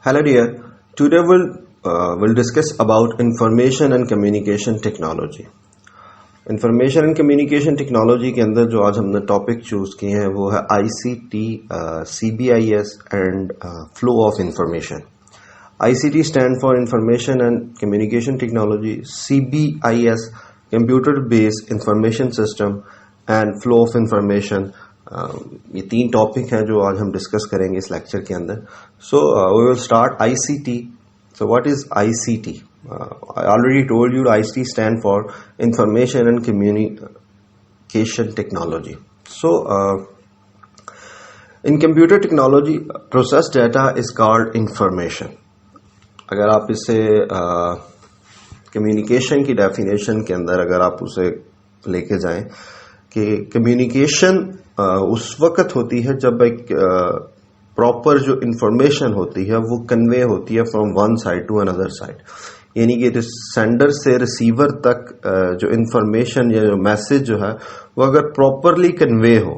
Hello dear, today we'll discuss about information and communication technology. Information and communication technology کے اندر جو آج ہم نے ٹاپک چوز کیے ہیں وہ ہے I C T, C B I S and flow of information. I C T stand for information and communication technology, C B I S computer based information system and flow of information. یہ تین topic ہیں جو آج ہم discuss کریں گے اس lecture کے اندر. So we will start I C T. So what is ICT? I already told you ICT stand for Information and Communication Technology. So in computer technology, processed data is called information. اگر آپ اسے communication کی definition کے اندر اگر آپ اسے لے کے جائیں کہ کمیونیکیشن اس وقت ہوتی ہے جب ایک پراپر جو انفارمیشن ہوتی ہے وہ کنوے ہوتی ہے from one side to another side, یعنی کہ سینڈر سے ریسیور تک جو انفارمیشن یا جو میسج جو ہے وہ اگر پراپرلی کنوے ہو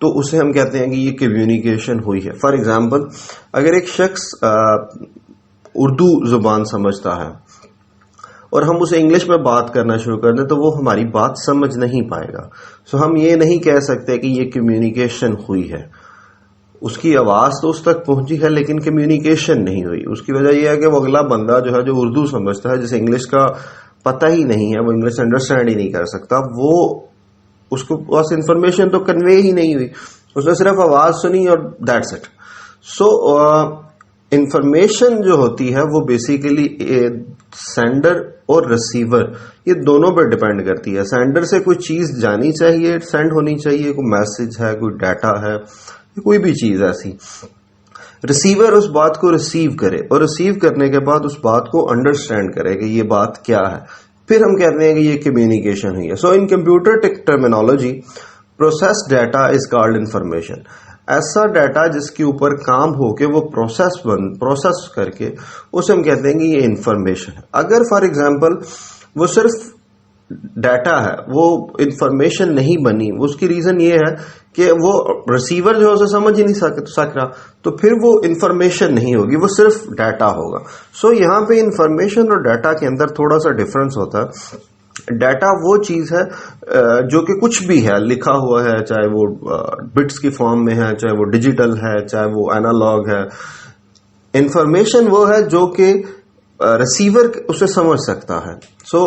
تو اسے ہم کہتے ہیں کہ یہ کمیونیکیشن ہوئی ہے. فار ایگزامپل اگر ایک شخص اردو زبان سمجھتا ہے اور ہم اسے انگلش میں بات کرنا شروع کر دیں تو وہ ہماری بات سمجھ نہیں پائے گا. سو ہم یہ نہیں کہہ سکتے کہ یہ کمیونیکیشن ہوئی ہے. اس کی آواز تو اس تک پہنچی ہے لیکن کمیونیکیشن نہیں ہوئی. اس کی وجہ یہ ہے کہ وہ اگلا بندہ جو ہے جو اردو سمجھتا ہے، جسے انگلش کا پتہ ہی نہیں ہے، وہ انگلش انڈرسٹینڈ ہی نہیں کر سکتا، وہ اس کو بس انفارمیشن تو کنوے ہی نہیں ہوئی، اس نے صرف آواز سنی اور دیٹس اٹ. سو انفارمیشن جو ہوتی ہے وہ بیسیکلی سینڈر اور ریسیور یہ دونوں پر ڈیپینڈ کرتی ہے. سینڈر سے کوئی چیز جانی چاہیے، سینڈ ہونی چاہیے، کوئی میسج ہے، کوئی ڈیٹا ہے، کوئی بھی چیز ایسی. ریسیور اس بات کو ریسیو کرے اور ریسیو کرنے کے بعد اس بات کو انڈرسٹینڈ کرے کہ یہ بات کیا ہے، پھر ہم کہتے ہیں کہ یہ کمیونیکیشن ہوئی ہے. So in computer terminology process data is called information. ایسا ڈیٹا جس کے اوپر کام ہو کے وہ پروسیس کر کے اسے ہم کہتے ہیں کہ یہ انفارمیشن ہے. اگر فار ایگزامپل وہ صرف ڈیٹا ہے، وہ انفارمیشن نہیں بنی، اس کی ریزن یہ ہے کہ وہ ریسیور جو ہے اسے سمجھ ہی نہیں سک رہا، تو پھر وہ انفارمیشن نہیں ہوگی، وہ صرف ڈیٹا ہوگا. سو یہاں پہ انفارمیشن اور ڈیٹا کے اندر تھوڑا سا ڈفرنس ہوتا ہے. ڈیٹا وہ چیز ہے جو کہ کچھ بھی ہے، لکھا ہوا ہے، چاہے وہ بٹس کی فارم میں ہے، چاہے وہ ڈیجیٹل ہے، چاہے وہ اینالاگ ہے. انفارمیشن وہ ہے جو کہ ریسیور اسے سمجھ سکتا ہے. سو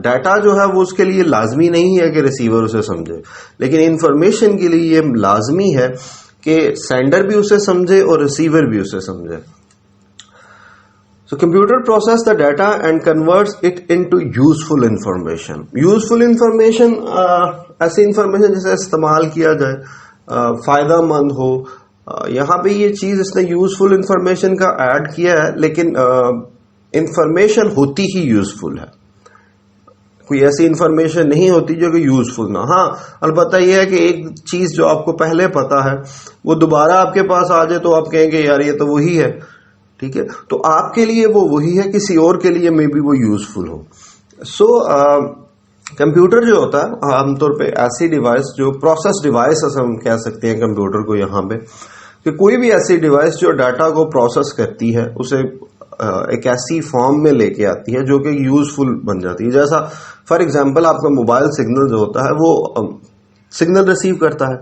ڈیٹا جو ہے وہ اس کے لیے لازمی نہیں ہے کہ ریسیور اسے سمجھے، لیکن انفارمیشن کے لیے یہ لازمی ہے کہ سینڈر بھی اسے سمجھے اور ریسیور بھی اسے سمجھے. So computer process the data and converts it into useful information. Useful information ایسی انفارمیشن جسے استعمال کیا جائے، فائدہ مند ہو. یہاں پہ یہ چیز اس نے یوزفل انفارمیشن کا ایڈ کیا ہے، لیکن انفارمیشن ہوتی ہی یوزفل ہے. کوئی ایسی انفارمیشن نہیں ہوتی جو کہ یوزفل نہ. ہاں البتہ یہ ہے کہ ایک چیز جو آپ کو پہلے پتا ہے وہ دوبارہ آپ کے پاس آ جائے تو آپ کہیں گے یار یہ تو وہی ہے، ٹھیک ہے، تو آپ کے لیے وہ وہی ہے، کسی اور کے لیے میں بھی وہ یوزفل ہو. سو کمپیوٹر جو ہوتا ہے عام طور پہ ایسی ڈیوائس جو پروسیس ڈیوائس ہم کہہ سکتے ہیں کمپیوٹر کو یہاں پہ، کہ کوئی بھی ایسی ڈیوائس جو ڈیٹا کو پروسیس کرتی ہے اسے ایک ایسی فارم میں لے کے آتی ہے جو کہ یوزفل بن جاتی ہے. جیسا فار ایگزامپل آپ کا موبائل سگنل جو ہوتا ہے وہ سگنل ریسیو کرتا ہے،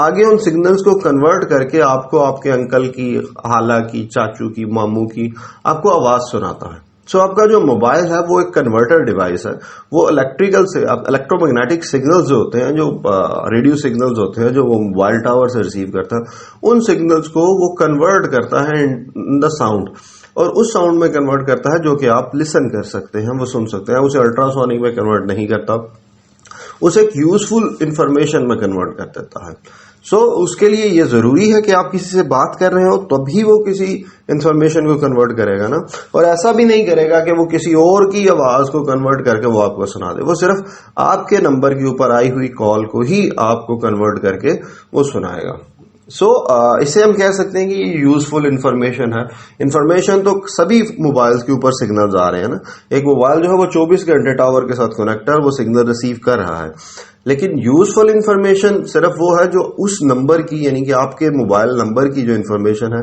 آگے ان سگنلز کو کنورٹ کر کے آپ کو آپ کے انکل کی، خالہ کی، چاچو کی، ماموں کی آپ کو آواز سناتا ہے. سو آپ کا جو موبائل ہے وہ ایک کنورٹر ڈیوائس ہے. وہ الیکٹرو میگنیٹک سگنلز جو ہوتے ہیں، جو ریڈیو سگنلز ہوتے ہیں جو وہ موبائل ٹاور سے ریسیو کرتا ہے، ان سگنلز کو وہ کنورٹ کرتا ہے ان دا ساؤنڈ، اور اس ساؤنڈ میں کنورٹ کرتا ہے جو کہ آپ لسن کر سکتے ہیں، وہ سن سکتے ہیں. اسے الٹرا سونک میں کنورٹ نہیں کرتا، اسے ایک یوزفل انفارمیشن میں کنورٹ کر دیتا ہے. سو اس کے لیے یہ ضروری ہے کہ آپ کسی سے بات کر رہے ہو تبھی وہ کسی انفارمیشن کو کنورٹ کرے گا نا، اور ایسا بھی نہیں کرے گا کہ وہ کسی اور کی آواز کو کنورٹ کر کے وہ آپ کو سنا دے. وہ صرف آپ کے نمبر کے اوپر آئی ہوئی کال کو ہی آپ کو کنورٹ کر کے وہ سنائے گا. سو اسے ہم کہہ سکتے ہیں کہ یہ یوزفل انفارمیشن ہے. انفارمیشن تو سبھی موبائلز کے اوپر سگنلز آ رہے ہیں نا. ایک موبائل جو ہے وہ 24 گھنٹے ٹاور کے ساتھ کنیکٹ ہے، وہ سگنل ریسیو کر رہا ہے، لیکن یوزفل انفارمیشن صرف وہ ہے جو اس نمبر کی، یعنی کہ آپ کے موبائل نمبر کی جو انفارمیشن ہے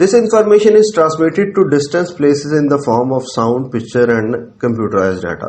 This information is transmitted to distant places in the form of sound, picture and computerized data.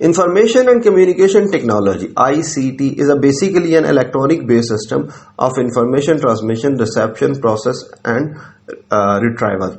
Information and Communication Technology (ICT) is basically an electronic-based system of information transmission, reception, process and retrieval.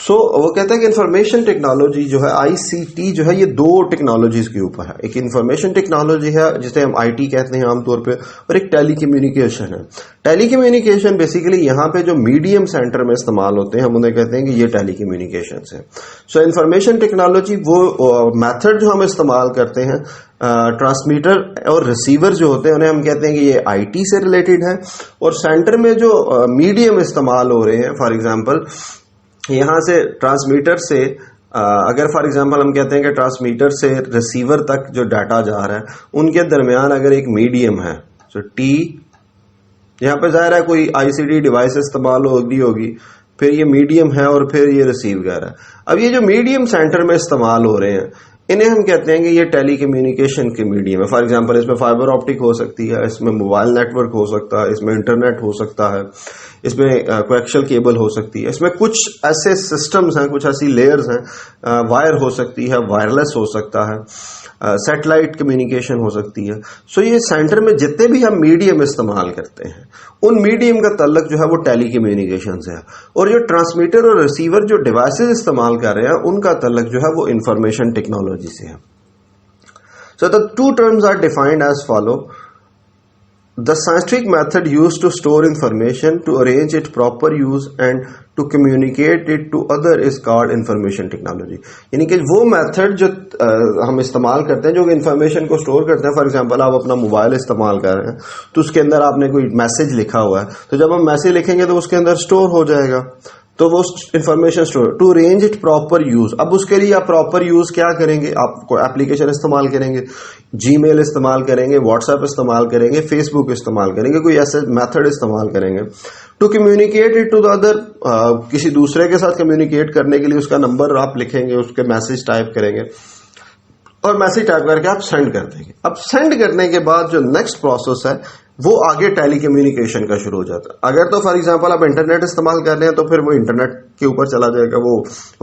سو وہ کہتا ہے کہ information technology جو ہے ICT جو ہے یہ دو technologies کے اوپر ہے. ایک انفارمیشن ٹیکنالوجی ہے جسے ہم IT کہتے ہیں عام طور پہ, اور ایک ٹیلی کمیونیکیشن ہے. ٹیلی کمیونیکیشن بیسیکلی یہاں پہ جو میڈیم سینٹر میں استعمال ہوتے ہیں ہم انہیں کہتے ہیں کہ یہ ٹیلی کمیونیکیشنز ہیں. سو انفارمیشن ٹیکنالوجی وہ میتھڈ جو ہم استعمال کرتے ہیں ٹرانسمیٹر اور ریسیور جو ہوتے ہیں انہیں ہم کہتے ہیں کہ یہ IT سے ریلیٹڈ ہے. اور سینٹر میں جو میڈیم استعمال ہو رہے ہیں, فار ایگزامپل یہاں سے ٹرانسمیٹر سے اگر فار ایگزامپل ہم کہتے ہیں کہ ٹرانسمیٹر سے ریسیور تک جو ڈاٹا جا رہا ہے ان کے درمیان اگر ایک میڈیم ہے, تو ٹی یہاں پہ ظاہر ہے کوئی ICT ڈیوائس استعمال ہوگی, پھر یہ میڈیم ہے اور پھر یہ ریسیو کر رہا ہے. اب یہ جو میڈیم سینٹر میں استعمال ہو رہے ہیں انہیں ہم کہتے ہیں کہ یہ ٹیلی کمیونیکیشن کے میڈیم ہے. فار ایگزامپل اس میں فائبر آپٹک ہو سکتی ہے, اس میں موبائل نیٹ ورک ہو سکتا ہے, اس میں انٹرنیٹ ہو سکتا ہے, اس میں کویکشل کیبل ہو سکتی ہے, اس میں کچھ ایسے سسٹمز ہیں, کچھ ایسی لیئرز ہیں, وائر ہو سکتی ہے, وائرلیس ہو سکتا ہے, سیٹلائٹ کمیونیکیشن ہو سکتی ہے. سو یہ سینٹر میں جتنے بھی ہم میڈیم استعمال کرتے ہیں ان میڈیم کا تعلق جو ہے وہ ٹیلی کمیونیکیشن سے ہے, اور جو ٹرانسمیٹر اور ریسیور جو ڈیوائسز استعمال کر رہے ہیں ان کا تعلق جو ہے وہ انفارمیشن ٹیکنالوجی سے ہے. So the two terms are defined as follow. The scientific method used to store information, to arrange its proper use and to communicate it to other is called information technology. یعنی کہ وہ method جو ہم استعمال کرتے ہیں جو کہ انفارمیشن کو اسٹور کرتے ہیں. فار ایگزامپل آپ اپنا موبائل استعمال کر رہے ہیں تو اس کے اندر آپ نے کوئی میسج لکھا ہوا ہے, تو جب ہم میسج لکھیں گے تو اس کے اندر اسٹور ہو جائے گا, تو وہ information store to arrange it proper use. اب اس کے لیے آپ پراپر یوز کیا کریں گے؟ آپ کو اپلیکیشن استعمال کریں گے, جی میل استعمال کریں گے, واٹس ایپ استعمال کریں گے, فیس بک استعمال کریں گے, کوئی ایسے میتھڈ استعمال کریں گے. To communicate it to the other, کسی دوسرے کے ساتھ کمیونیکیٹ کرنے کے لیے اس کا نمبر آپ لکھیں گے, اس کے میسج ٹائپ کریں گے اور میسج ٹائپ کر کے آپ سینڈ کر دیں گے. اب سینڈ کرنے کے بعد جو نیکسٹ پروسیس ہے وہ آگے ٹیلی کمیونیکیشن کا شروع ہو جاتا ہے. اگر تو فار ایگزامپل آپ انٹرنیٹ استعمال کر رہے ہیں تو پھر وہ انٹرنیٹ کے اوپر چلا جائے گا, وہ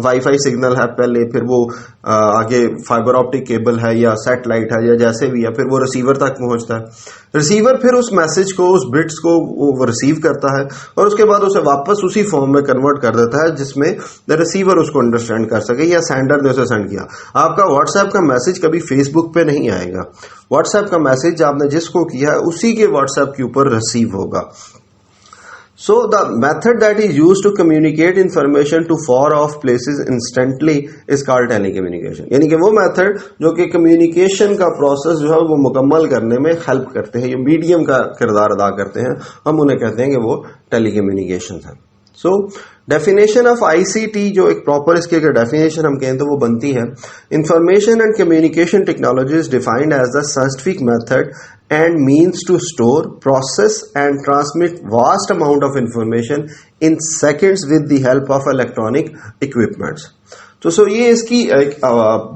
وائی فائی سگنل ہے پہلے, پھر وہ آگے فائبر آپٹک کیبل ہے یا سیٹلائٹ ہے یا جیسے بھی ہے, پھر وہ ریسیور تک پہنچتا ہے. ریسیور پھر اس میسج کو, اس بٹس کو وہ ریسیو کرتا ہے اور اس کے بعد اسے واپس اسی فارم میں کنورٹ کر دیتا ہے جس میں ریسیور اس کو انڈرسٹینڈ کر سکے یا سینڈر نے اسے سینڈ کیا. آپ کا واٹس ایپ کا میسج کبھی فیس بک پہ نہیں آئے گا. واٹس ایپ کا میسج آپ نے جس کو کیا ہے اسی کے واٹس ایپ کے اوپر ریسیو ہوگا. So the method that is used to communicate information to far off places instantly is called telecommunication. یعنی کہ وہ میتھڈ جو کہ کمیونیکیشن کا پروسیس جو ہے وہ مکمل کرنے میں ہیلپ کرتے ہیں, یہ میڈیم کا کردار ادا کرتے ہیں, ہم انہیں کہتے ہیں کہ وہ ٹیلی کمیونیکیشن ہے. سو ڈیفینیشن آف ICT جو ایک پراپر اس کی اگر ڈیفینیشن ہم کہیں تو وہ بنتی ہے, information and communication technology is defined as the scientific method and means to store, process and transmit vast amount of information in seconds with the help of electronic equipments. تو یہ اس کی ایک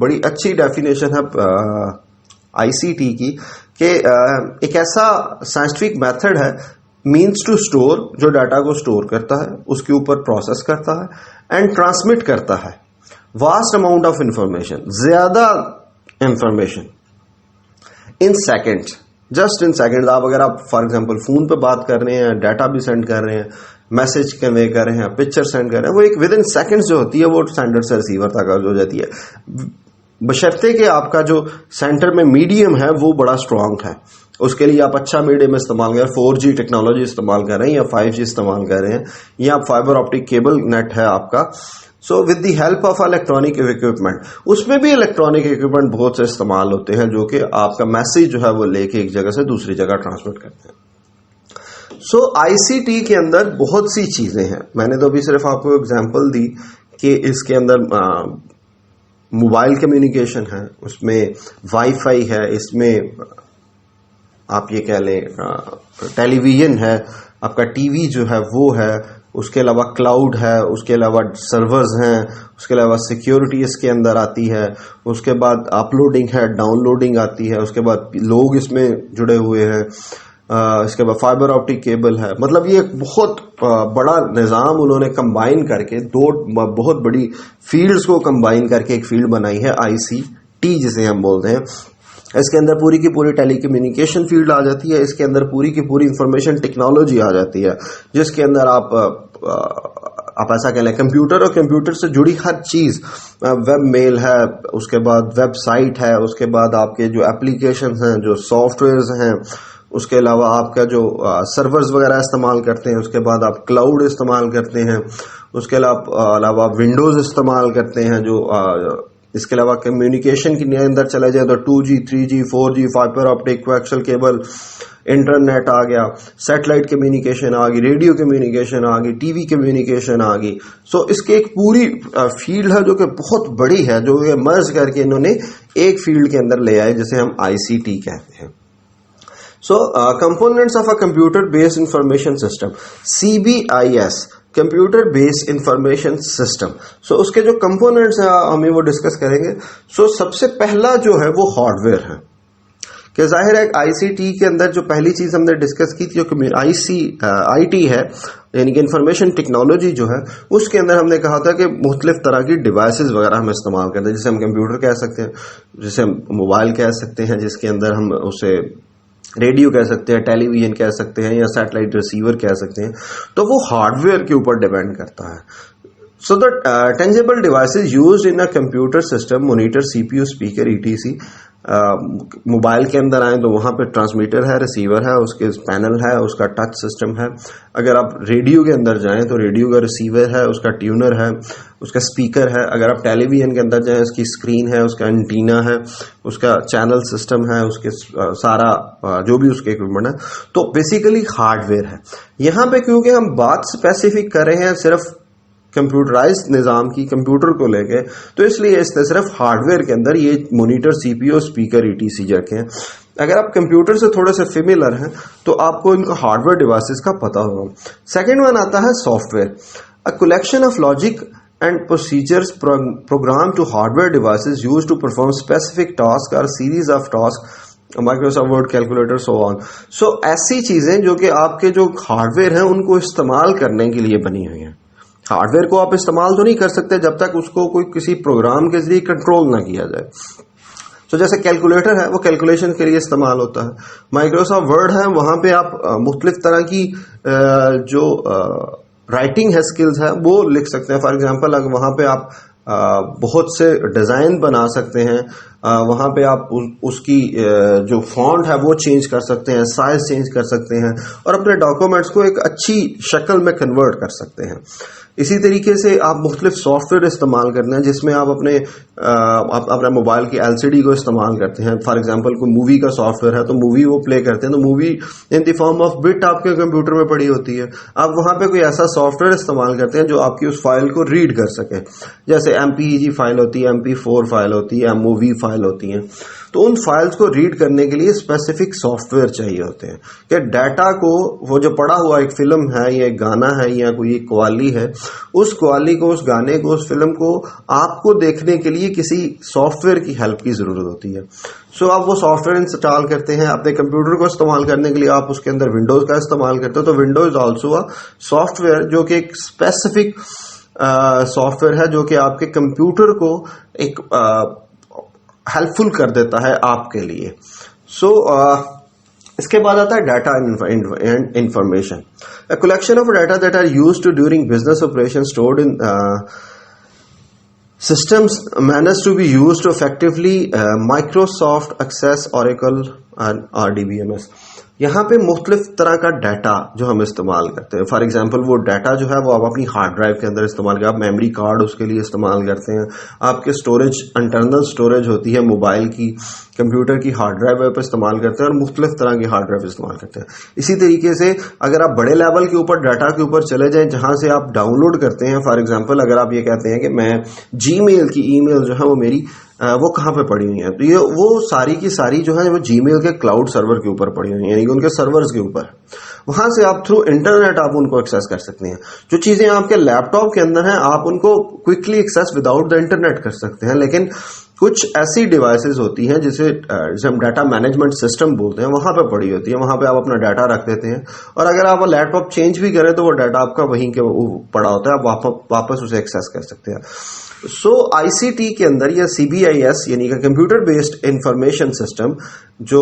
بڑی اچھی ڈیفینیشن ہے ICT کی کہ ایک ایسا سائنٹیفک میتھڈ ہے, مینس ٹو اسٹور, جو ڈاٹا کو اسٹور کرتا ہے, اس کے اوپر پروسیس کرتا ہے, اینڈ ٹرانسمٹ کرتا ہے واسٹ اماؤنٹ آف انفارمیشن, زیادہ information in second, just in second. آپ اگر آپ فار ایگزامپل فون پہ بات کر رہے ہیں, ڈاٹا بھی سینڈ کر رہے ہیں, میسج کنوے کر رہے ہیں, پکچر سینڈ کر رہے ہیں, وہ ایک ود ان سیکنڈ جو ہوتی ہے وہ سینڈر سے ریسیور تک ہو جاتی ہے, بشرطے کہ آپ کا جو سینٹر میں میڈیم ہے وہ بڑا اسٹرانگ ہے. اس کے لیے آپ اچھا میڈیم استعمال کر رہے ہیں, 4G ٹیکنالوجی استعمال کر رہے ہیں یا 5G استعمال کر رہے ہیں, یا آپ فائبر آپٹک کیبل نیٹ ہے آپ کا. So with the help of electronic equipment, اس میں بھی الیکٹرانک اکوپمنٹ بہت سے استعمال ہوتے ہیں جو کہ آپ کا میسج جو ہے وہ لے کے ایک جگہ سے دوسری جگہ ٹرانسمٹ کرتے ہیں. سو ICT کے اندر بہت سی چیزیں ہیں. میں نے تو ابھی صرف آپ کو ایگزامپل دی کہ اس کے اندر موبائل کمیونیکیشن ہے, اس میں وائی فائی ہے, اس میں آپ یہ کہہ لیں ٹیلی ویژن ہے, آپ کا ٹی وی جو ہے وہ ہے, اس کے علاوہ کلاؤڈ ہے, اس کے علاوہ سرورز ہیں, اس کے علاوہ سیکیورٹی اس کے اندر آتی ہے, اس کے بعد اپلوڈنگ ہے, ڈاؤن لوڈنگ آتی ہے, اس کے بعد لوگ اس میں جڑے ہوئے ہیں, اس کے بعد فائبر آپٹک کیبل ہے. مطلب یہ ایک بہت بڑا نظام انہوں نے کمبائن کر کے, دو بہت بڑی فیلڈز کو کمبائن کر کے ایک فیلڈ بنائی ہے ICT جسے ہم بولتے ہیں. اس کے اندر پوری کی پوری ٹیلی کمیونیکیشن فیلڈ آ جاتی ہے, اس کے اندر پوری کی پوری انفارمیشن ٹیکنالوجی آ جاتی ہے, جس کے اندر آپ آپ ایسا کہہ لیں کمپیوٹر اور کمپیوٹر سے جڑی ہر چیز، ویب میل ہے، اس کے بعد ویب سائٹ ہے، اس کے بعد آپ کے جو اپلیکیشنز ہیں، جو سافٹ ویئرز ہیں، اس کے علاوہ آپ کا جو سرورز وغیرہ استعمال کرتے ہیں، اس کے بعد آپ کلاؤڈ استعمال کرتے ہیں، اس کے علاوہ ونڈوز استعمال کرتے ہیں، جو اس کے علاوہ کمیونیکیشن کے اندر چلے جائیں تو 2G 3G 4G fibre optic coaxial cable, internet آ گیا، سیٹلائٹ کمیونیکیشن آ گئی، ریڈیو کمیونیکیشن آ گئی، ٹی وی کمیونیکیشن آ گئی. سو اس کی ایک پوری فیلڈ ہے جو کہ بہت بڑی ہے، جو کہ مرج کر کے انہوں نے ایک فیلڈ کے اندر لے آئے جسے ہم ICT کہتے ہیں. So components of a computer based information system, CBIS, computer based information system. So اس کے جو components ہیں ہمیں وہ ڈسکس کریں گے. So سب سے پہلا جو ہے وہ ہارڈ ویئر ہے، کہ ظاہر ہے ICT کے اندر جو پہلی چیز ہم نے ڈسکس کی تھی جو IT ہے، یعنی کہ انفارمیشن ٹیکنالوجی جو ہے، اس کے اندر ہم نے کہا تھا کہ مختلف طرح کی ڈیوائسز وغیرہ ہم استعمال کرتے ہیں، جسے ہم کمپیوٹر کہہ سکتے ہیں، جسے ہم موبائل کہہ سکتے ہیں، جس کے اندر ہم اسے ریڈیو کہہ سکتے ہیں، ٹیلی ویژن کہہ سکتے ہیں، یا سیٹلائٹ ریسیور کہہ سکتے ہیں. تو وہ ہارڈ ویئر کے اوپر ڈیپینڈ کرتا ہے. So the tangible devices used in a computer system, monitor, CPU، speaker, ETC. Mobile کے اندر آئیں تو وہاں پہ ٹرانسمیٹر ہے، ریسیور ہے، اس کے پینل ہے، اس کا ٹچ سسٹم ہے. اگر آپ ریڈیو کے اندر جائیں تو ریڈیو کا ریسیور ہے، اس کا ٹیونر ہے، اس کا اسپیکر ہے. اگر آپ ٹیلی ویژن کے اندر جائیں اس کی اسکرین ہے، اس کا انٹینا ہے، اس کا چینل سسٹم ہے، اس کے سارا جو بھی اس کے اکوپمنٹ ہے. تو بیسیکلی ہارڈ ویئر ہے. یہاں پہ کیونکہ ہم بات اسپیسیفک کر رہے ہیں صرف کمپیوٹرائزڈ نظام کی، کمپیوٹر کو لے کے، تو اس لیے اس نے صرف ہارڈ ویئر کے اندر یہ مانیٹر، CPU، اسپیکر، ETC رکھے ہیں. اگر آپ کمپیوٹر سے تھوڑے سے فیملر ہیں تو آپ کو ان کا ہارڈ ویئر ڈیوائسز کا پتہ ہوگا. سیکنڈ ون آتا ہے soft where, a collection of logic and procedures programmed to hardware devices used to perform specific tasks or series of tasks, Microsoft Word, calculator, so on. So ایسی چیزیں جو کہ آپ کے جو ہارڈ ویئر ہیں ان کو استعمال کرنے کے لیے بنی ہوئی ہیں. ہارڈ ویئر کو آپ استعمال تو نہیں کر سکتے جب تک اس کو کوئی کسی پروگرام کے ذریعے کنٹرول نہ کیا جائے. تو جیسے کیلکولیٹر ہے وہ کیلکولیشن کے لیے استعمال ہوتا ہے. مائکروسافٹ ورڈ ہے، وہاں پہ آپ مختلف طرح کی جو رائٹنگ ہے اسکلز ہے وہ لکھ سکتے ہیں. فار ایگزامپل اگر وہاں پہ آپ بہت سے ڈیزائن بنا سکتے ہیں، وہاں پہ آپ اس کی جو فونٹ ہے وہ چینج کر سکتے ہیں، سائز چینج کر سکتے ہیں، اور اپنے ڈاکومنٹس کو ایک اچھی شکل میں کنورٹ کر سکتے ہیں. اسی طریقے سے آپ مختلف سافٹ ویئر استعمال کرتے ہیں جس میں آپ اپنے موبائل کی LCD کو استعمال کرتے ہیں. فار ایگزامپل کوئی مووی کا سافٹ ویئر ہے تو مووی وہ پلے کرتے ہیں، تو movie in the form of but آپ کے کمپیوٹر میں پڑی ہوتی ہے. آپ وہاں پہ کوئی ایسا سافٹ ویئر استعمال کرتے ہیں جو آپ کی اس فائل کو ریڈ کر سکے، جیسے MPEG فائل ہوتی ہے، MP4 فائل ہوتی ہے، MOV فائل ہوتی ہیں. تو ان فائلز کو ریڈ کرنے کے لیے اسپیسیفک سافٹ ویئر چاہیے ہوتے ہیں کہ ڈیٹا کو، وہ جو پڑا ہوا ایک فلم ہے یا ایک گانا ہے یا کوئی ایک قوالی ہے، اس قوالی کو، اس گانے کو، اس فلم کو آپ کو دیکھنے کے لیے کسی سافٹ ویئر کی ہیلپ کی ضرورت ہوتی ہے. سو آپ وہ سافٹ ویئر انسٹال کرتے ہیں. اپنے کمپیوٹر کو استعمال کرنے کے لیے آپ اس کے اندر ونڈوز کا استعمال کرتے ہیں. تو ونڈوز آلسو سافٹ ویئر جو کہ ایک اسپیسیفک سافٹ ویئر ہے جو کہ آپ کے کمپیوٹر کو ایک ہیلپ فل کر دیتا ہے آپ کے لیے. سو اس کے بعد آتا ہے data and information. A collection of data that are used during business operations stored in systems managed to be used to effectively Microsoft Access, Oracle and RDBMS. یہاں پہ مختلف طرح کا ڈیٹا جو ہم استعمال کرتے ہیں. فار ایگزامپل وہ ڈیٹا جو ہے وہ آپ اپنی ہارڈ ڈرائیو کے اندر استعمال کرتے ہیں، آپ میموری کارڈ اس کے لیے استعمال کرتے ہیں، آپ کے اسٹوریج، انٹرنل اسٹوریج ہوتی ہے موبائل کی، کمپیوٹر کی ہارڈ ڈرائیو پہ استعمال کرتے ہیں، اور مختلف طرح کی ہارڈ ڈرائیو استعمال کرتے ہیں. اسی طریقے سے اگر آپ بڑے لیول کے اوپر ڈیٹا کے اوپر چلے جائیں جہاں سے آپ ڈاؤن لوڈ کرتے ہیں، فار ایگزامپل اگر آپ یہ کہتے ہیں کہ میں جی میل کی ای میل جو ہے وہ میری وہ کہاں پہ پڑی ہوئی ہیں، تو یہ وہ ساری کی ساری جو ہے وہ جی میل کے کلاؤڈ سرور کے اوپر پڑی ہوئی ہیں، یعنی کہ ان کے سرورز کے اوپر. وہاں سے آپ تھرو انٹرنیٹ آپ ان کو ایکسیس کر سکتے ہیں. جو چیزیں آپ کے لیپ ٹاپ کے اندر ہیں آپ ان کو quickly access without the internet کر سکتے ہیں، لیکن کچھ ایسی ڈیوائسز ہوتی ہیں جسے ہم ڈیٹا مینجمنٹ سسٹم بولتے ہیں، وہاں پہ پڑی ہوتی ہے، وہاں پہ آپ اپنا ڈیٹا رکھ دیتے ہیں، اور اگر آپ لیپ ٹاپ چینج بھی کریں تو وہ ڈیٹا آپ کا وہیں کے پڑا ہوتا ہے، آپ واپس اسے ایکسیس کر سکتے ہیں. سو ICT کے اندر یا CBIS یعنی کہ کمپیوٹر بیسڈ انفارمیشن سسٹم جو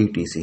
ETC.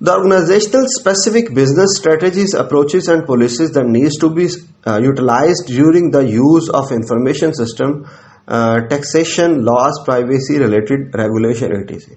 The organizational specific business strategies, approaches and policies that needs to be utilized during the use of information system, taxation, laws, privacy related regulation, etc.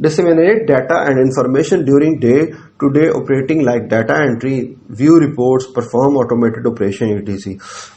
disseminate data and information during day-to-day operating like data entry, view reports, perform automated operation, etc.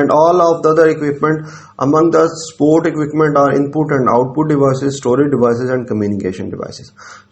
and all of the other equipment. Among the support equipment are input and output devices, storage devices and communication devices.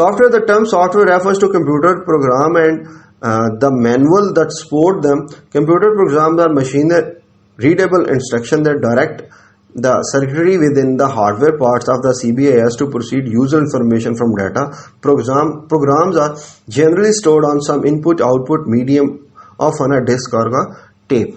Software, the term software refers to computer program and the manual that support them. Computer programs are machine readable instruction that direct the circuitry within the hardware parts of the CBAS to proceed user information from data. Programs are generally stored on some input-output medium of on a disk or a tape.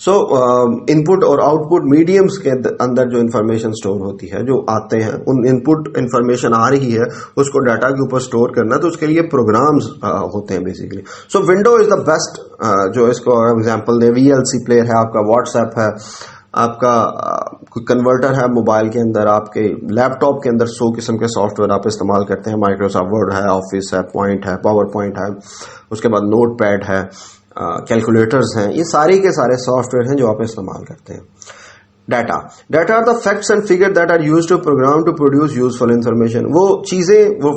So input اور out put mediums کے اندر جو information store ہوتی ہے، جو آتے ہیں، ان input information آ رہی ہے اس کو ڈیٹا کے اوپر اسٹور کرنا، تو اس کے لیے پروگرامز ہوتے ہیں basically. So window is the best جو اس کو ایگزامپل دے. وی ایل سی پلیئر ہے آپ کا، واٹس ایپ ہے آپ کا، کوئی کنورٹر ہے موبائل کے اندر، آپ کے لیپ ٹاپ کے اندر 100 قسم کے سافٹ ویئر آپ استعمال کرتے ہیں. مائکروسافٹ ورڈ ہے، آفس ہے، پوائنٹ ہے، پاور پوائنٹ ہے، اس کے بعد نوٹ پیڈ ہے، کیلکولیٹرز ہیں. یہ سارے کے سارے سافٹ ویئر ہیں جو آپ استعمال کرتے ہیں. Data are the facts and figure that are used to program to produce useful information. وہ چیزیں، وہ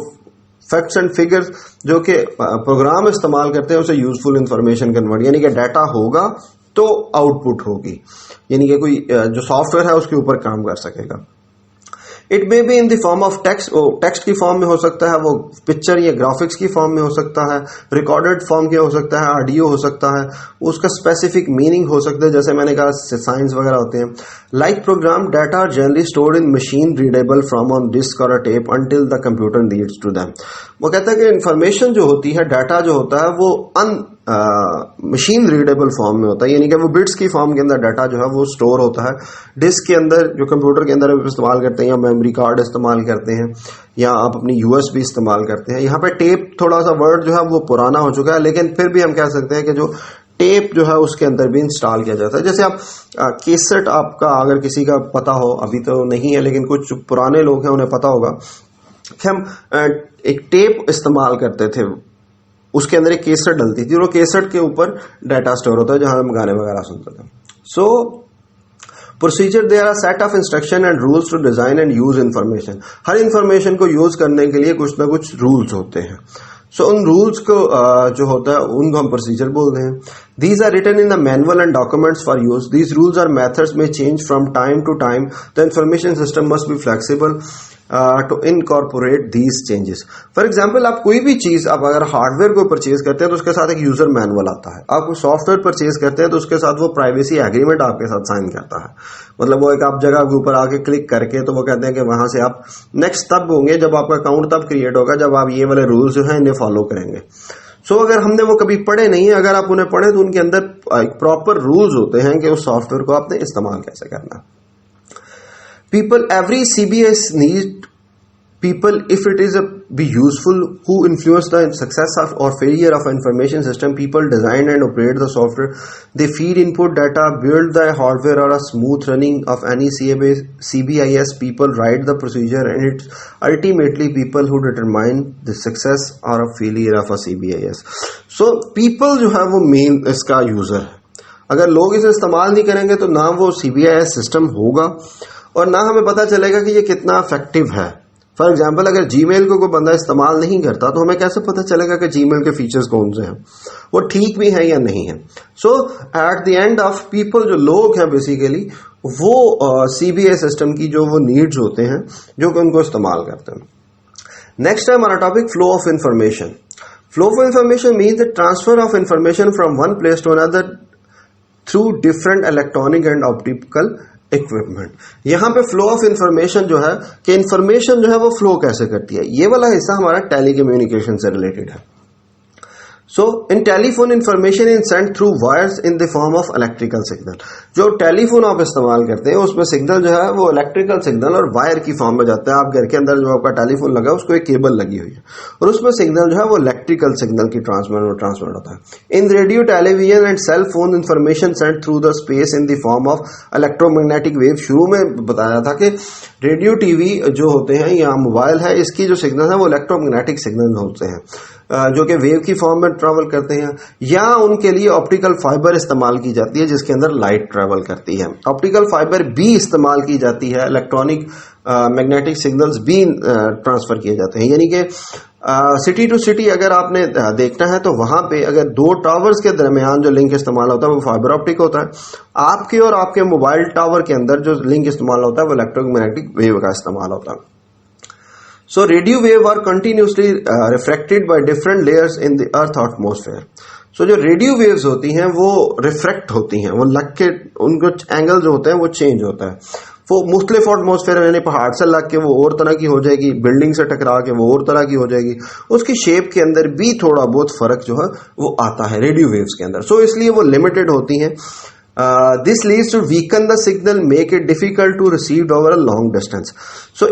فیکٹس اینڈ فگر جو کہ پروگرام استعمال کرتے ہیں اسے یوزفل انفارمیشن کنورٹ، یعنی کہ ڈیٹا ہوگا تو آؤٹ پٹ ہوگی، یعنی کہ کوئی جو سافٹ ویئر ہے اس کے اوپر کام کر سکے گا. It may be in the form of text, text کی فارم میں ہو سکتا ہے، وہ پکچر یا گرافکس کی فارم میں ہو سکتا ہے، ریکارڈڈ فارم کے ہو سکتا ہے، آڈیو ہو سکتا ہے، اس کا اسپیسیفک میننگ ہو سکتا ہے، جیسے میں نے کہا سائنس وغیرہ ہوتے ہیں. Like program data are generally stored in machine readable from on disk اور tape until the computer needs to them. وہ کہتا ہے کہ انفارمیشن جو ہوتی ہے، ڈیٹا جو ہوتا ہے وہ مشین ریڈیبل فارم میں ہوتا ہے، یعنی کہ وہ بٹس کی فارم کے اندر ڈیٹا جو ہے وہ اسٹور ہوتا ہے ڈسک کے اندر، جو کمپیوٹر کے اندر استعمال کرتے ہیں، یا میموری کارڈ استعمال کرتے ہیں، یا آپ اپنی یو ایس بی استعمال کرتے ہیں. یہاں پہ ٹیپ تھوڑا سا ورڈ جو ہے وہ پرانا ہو چکا ہے، لیکن پھر بھی ہم کہہ سکتے ہیں کہ جو ٹیپ جو ہے اس کے اندر بھی انسٹال کیا جاتا ہے. جیسے آپ کیسٹ، آپ کا اگر کسی کا پتا ہو، ابھی تو نہیں ہے لیکن کچھ پرانے لوگ ہیں انہیں پتا ہوگا کہ ہم ایک ٹیپ استعمال کرتے تھے، اس کے اندر ایک کیسٹ ڈلتی تھی اور وہ کیسٹ کے اوپر ڈیٹا اسٹور ہوتا ہے جہاں ہم گانے وغیرہ سنتے تھے. So procedure there are set of instruction and rules to design and use information. ہر انفارمیشن کو یوز کرنے کے لیے کچھ نہ کچھ رولس ہوتے ہیں. سو ان رولس کو جو ہوتا ہے ان کو ہم پروسیجر بولتے ہیں. These are written in the manual and documents for use. These rules or methods may change from time to time. The information system must be flexible to incorporate these changes. For example آپ کوئی بھی چیز، آپ اگر hard where کو purchase کرتے ہیں تو اس کے ساتھ ایک یوزر مینول آتا ہے. آپ کوئی سافٹ ویئر پرچیز کرتے ہیں تو اس کے ساتھ وہ پرائیویسی ایگریمنٹ آپ کے ساتھ سائن کرتا ہے. مطلب وہ ایک آپ جگہ کے اوپر آ کے کلک کر کے تو وہ کہتے ہیں کہ وہاں سے آپ نیکسٹ تب ہوں گے جب آپ کا اکاؤنٹ تب کریٹ ہوگا جب آپ یہ والے رولز جو ہیں انہیں فالو کریں گے. سو اگر ہم نے وہ کبھی پڑھے نہیں ہیں، اگر آپ انہیں پڑھیں تو ان کے اندر پراپر رولز ہوتے ہیں کہ اس سافٹ ویئر کو آپ نے استعمال کیسے کرنا. People every CBS need people, if it is be useful, who influence the success of or failure of information system. People design and operate the software. They feed input data, build the hardware or a smooth running of any CBIS. People write the procedure, and it's ultimately people who determine the success or a failure of a CBIS. So people جو ہے وہ مین اس کا user ہے. اگر لوگ اسے استعمال نہیں کریں گے تو نہ وہ CBIS سسٹم ہوگا اور نہ ہمیں پتہ چلے گا کہ یہ کتنا افیکٹو ہے. فار ایگزامپل اگر جی میل کو کوئی بندہ استعمال نہیں کرتا تو ہمیں کیسے پتہ چلے گا کہ جی میل کے فیچرز کون سے ہیں، وہ ٹھیک بھی ہیں یا نہیں ہیں. So at the end of people, جو لوگ ہیں بیسیکلی وہ CBI سسٹم کی جو وہ نیڈز ہوتے ہیں جو کہ ان کو استعمال کرتے ہیں. نیکسٹ ہے ہمارا topic flow of information. Flow of information means the transfer of information from one place to another through different electronic and optical equipment. یہاں پہ فلو آف انفارمیشن جو ہے کہ انفارمیشن جو ہے وہ فلو کیسے کرتی ہے، یہ والا حصہ ہمارا ٹیلی کمیونیکیشن سے ریلیٹڈ ہے. So in telephone information in send through wires in the form of electrical signal. جو ٹیلی فون آپ استعمال کرتے ہیں اس میں سگنل جو ہے وہ الیکٹریکل سگنل اور وائر کی فارم میں جاتا ہے. آپ گھر کے اندر جو آپ کا ٹیلی فون لگا ہے اس کو ایک کیبل لگی ہوئی ہے اور اس میں سگنل جو ہے وہ الیکٹریکل سگنل کی ٹرانسمٹ ہوتا ہے. In radio, television and cell phone information send through the space in the form of electromagnetic wave. شروع میں بتایا تھا کہ ریڈیو، ٹی وی جو ہوتے ہیں یا موبائل ہے، اس کی جو سگنل ہے وہ الیکٹرو میگنیٹک سگنل ہوتے ہیں جو کہ ویو کی فارم میں ٹریول کرتے ہیں، یا ان کے لیے آپٹیکل فائبر استعمال کی جاتی ہے جس کے اندر لائٹ ٹریول کرتی ہے. آپٹیکل فائبر بھی استعمال کی جاتی ہے، الیکٹرانک میگنیٹک سگنلز بھی ٹرانسفر کیے جاتے ہیں. یعنی کہ سٹی ٹو سٹی اگر آپ نے دیکھنا ہے تو وہاں پہ اگر دو ٹاورز کے درمیان جو لنک استعمال ہوتا ہے وہ فائبر آپٹک ہوتا ہے. آپ کے اور آپ کے موبائل ٹاور کے اندر جو لنک استعمال ہوتا ہے وہ الیکٹرو میگنیٹک ویو کا استعمال ہوتا ہے. So radio wave are continuously refracted by different layers in the earth atmosphere. So جو ریڈیو ویوز ہوتی ہیں وہ ریفریکٹ ہوتی ہیں، وہ لگ کے ان کو اینگل جو ہوتے ہیں وہ چینج ہوتا ہے. وہ مختلف ایٹماسفیئر، یعنی پہاڑ سے لگ کے وہ اور طرح کی ہو جائے گی، بلڈنگ سے ٹکرا کے وہ اور طرح کی ہو جائے گی. اس کی شیپ کے اندر بھی تھوڑا بہت فرق جو ہے وہ آتا ہے ریڈیو ویوز کے اندر. سو اس لیے وہ لمیٹڈ ہوتی ہیں. This leads to weaken the signal, make it difficult to receive over a long distance. So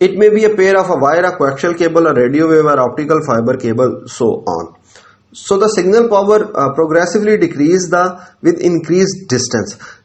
It may be a pair of a wire, a coaxial cable, a radio wave, or optical fiber cable, so on. So the signal power progressively decrease with increased distance.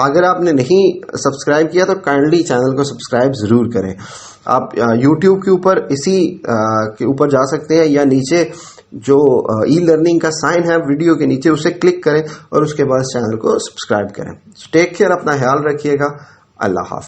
اگر آپ نے نہیں subscribe کیا تو kindly channel کو subscribe ضرور کریں. آپ یوٹیوب کے اوپر اسی کے اوپر جا سکتے ہیں یا نیچے جو ای لرننگ کا سائن ہے ویڈیو کے نیچے اسے کلک کریں اور اس کے بعد چینل کو سبسکرائب کریں. ٹیک کیئر، اپنا خیال رکھیے گا. اللہ حافظ.